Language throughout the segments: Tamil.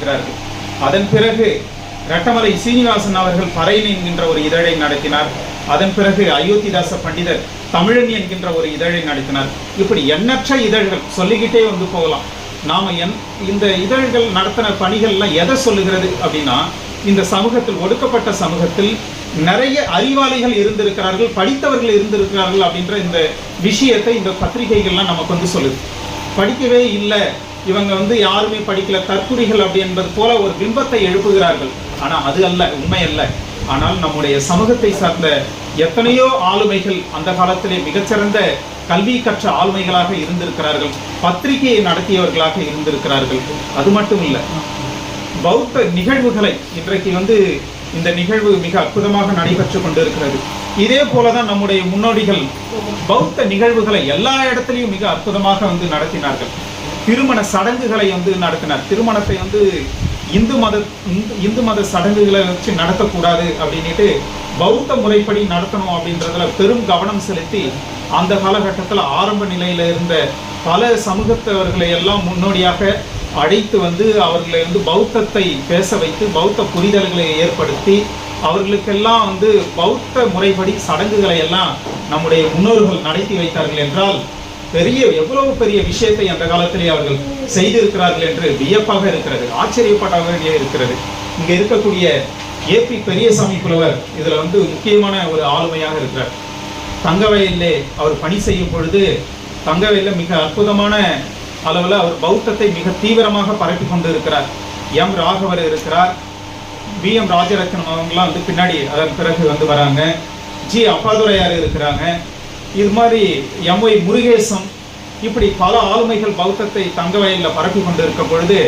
செய்கிறார்கள். அதன் பிறகு ரட்டமலை சீனிவாசன் அவர்கள் பறையன் என்கின்ற ஒரு இதழை நடத்தினார். அதன் பிறகு அயோத்திதாச பண்டிதர் தமிழன் என்கின்ற ஒரு இதழை நடத்தினார். இப்படி எண்ணற்ற இதழ்கள் சொல்லிக்கிட்டே வந்து போகலாம். நாம இந்த இதழ்கள் நடத்தின பணிகள்லாம் எதை சொல்லுகிறது அப்படின்னா, இந்த சமூகத்தில், ஒடுக்கப்பட்ட சமூகத்தில் நிறைய அறிவாளிகள் இருந்திருக்கிறார்கள், படித்தவர்கள் இருந்திருக்கிறார்கள் அப்படின்ற இந்த விஷயத்தை இந்த பத்திரிகைகள்லாம் நமக்கு வந்து சொல்லுது. படிக்கவே இல்லை, இவங்க யாருமே படிக்கல, தற்குறிகள் அப்படி என்பது போல ஒரு பிம்பத்தை எழுப்புகிறார்கள். ஆனால் அது அல்ல, உண்மை அல்ல. ஆனால் நம்முடைய சமூகத்தை சார்ந்த எத்தனையோ ஆளுமைகள் அந்த காலத்திலே மிகச்சிறந்த கல்வி கற்ற ஆளுமைகளாக இருந்திருக்கிறார்கள், பத்திரிகையை நடத்தியவர்களாக இருந்திருக்கிறார்கள். அது மட்டும் இல்லை, பௌத்த நிகழ்வுகளை இன்றைக்கு இந்த நிகழ்வு மிக அற்புதமாக நடைபெற்று கொண்டிருக்கிறது. இதே போலதான் நம்முடைய முன்னோடிகள் பௌத்த நிகழ்வுகளை எல்லா இடத்துலையும் மிக அற்புதமாக நடத்தினார்கள். திருமண சடங்குகளை நடத்தினார். திருமணத்தை இந்து மத சடங்குகளை வச்சு நடத்தக்கூடாது அப்படின்ட்டு பௌத்த முறைப்படி நடத்தணும் அப்படின்றதுல பெரும் கவனம் செலுத்தி அந்த காலகட்டத்தில் ஆரம்ப நிலையில இருந்த பல சமூகத்தவர்களை எல்லாம் முன்னோடியாக அழைத்து அவர்களை பௌத்தத்தை பேச வைத்து பௌத்த புரிதல்களை ஏற்படுத்தி அவர்களுக்கெல்லாம் பௌத்த முறைப்படி சடங்குகளை எல்லாம் நம்முடைய முன்னோர்கள் நடத்தி வைத்தார்கள் என்றால் எவ்வளவு பெரிய விஷயத்தை அந்த காலத்திலே அவர்கள் செய்திருக்கிறார்கள் என்று வியப்பாக இருக்கிறது, ஆச்சரியப்பட்டவர்களே இருக்கிறது. இங்க இருக்கக்கூடிய ஏபி பெரியசாமி புலவர் இதுல முக்கியமான ஒரு ஆளுமையாக இருக்கிறார். தங்கவயலிலே அவர் பணி செய்யும் பொழுது தங்கவயலில் மிக அற்புதமான அளவில் அவர் பௌத்தத்தை மிக தீவிரமாக பரப்பி கொண்டு இருக்கிறார். எம் ராகவர் இருக்கிறார், பி எம் ராஜரத்னம் அவங்களாம் பின்னாடி அதன் பிறகு வராங்க. ஜி அப்பாதுரையார் இருக்கிறாங்க. இது மாதிரி எம்ஒய் முருகேசன், இப்படி பல ஆளுமைகள் பௌத்தத்தை தங்கவயலில் பரப்பி கொண்டு இருக்கும் பொழுது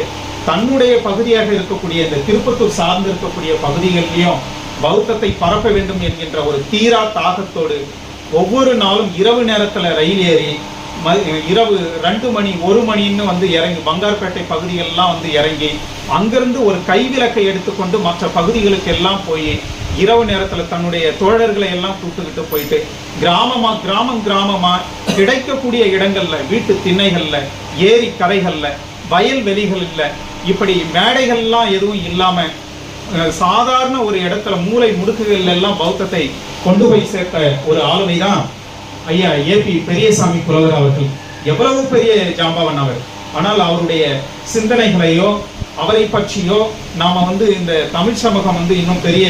தன்னுடைய பகுதியாக இருக்கக்கூடிய இந்த திருப்பத்தூர் சார்ந்து இருக்கக்கூடிய பகுதிகளிலையும் பௌத்தத்தை பரப்ப வேண்டும் என்கின்ற ஒரு தீரா தாகத்தோடு ஒவ்வொரு நாளும் இரவு நேரத்தில் ரயில் ஏறி இரவு 2 மணி 1 மணின்னு இறங்கி பங்கார்பேட்டை பகுதிகளெல்லாம் இறங்கி அங்கிருந்து ஒரு கைவிளக்கை எடுத்துக்கொண்டு மற்ற பகுதிகளுக்கு எல்லாம் போய் இரவு நேரத்தில் தன்னுடைய தோழர்களை எல்லாம் கூப்பிட்டுக்கிட்டு போயிட்டு கிராமமா கிடைக்கக்கூடிய இடங்கள்ல, வீட்டு திண்ணைகள்ல, ஏரி கரைகள்ல, வயல்வெளிகள்ல, இப்படி மேடைகள்லாம் எதுவும் இல்லாம சாதாரண ஒரு இடத்துல மூளை முடுக்குகள் எல்லாம் பௌத்தத்தை கொண்டு போய் சேர்த்த ஒரு ஆளுமை தான் ஐயா ஏபி பெரியசாமி புலவர் அவர்கள். எவ்வளவு பெரிய ஜாம்பவன் அவர். ஆனால் அவருடைய சிந்தனைகளையோ அவரை பற்றியோ நாம இந்த தமிழ் சமூகம் இன்னும் பெரிய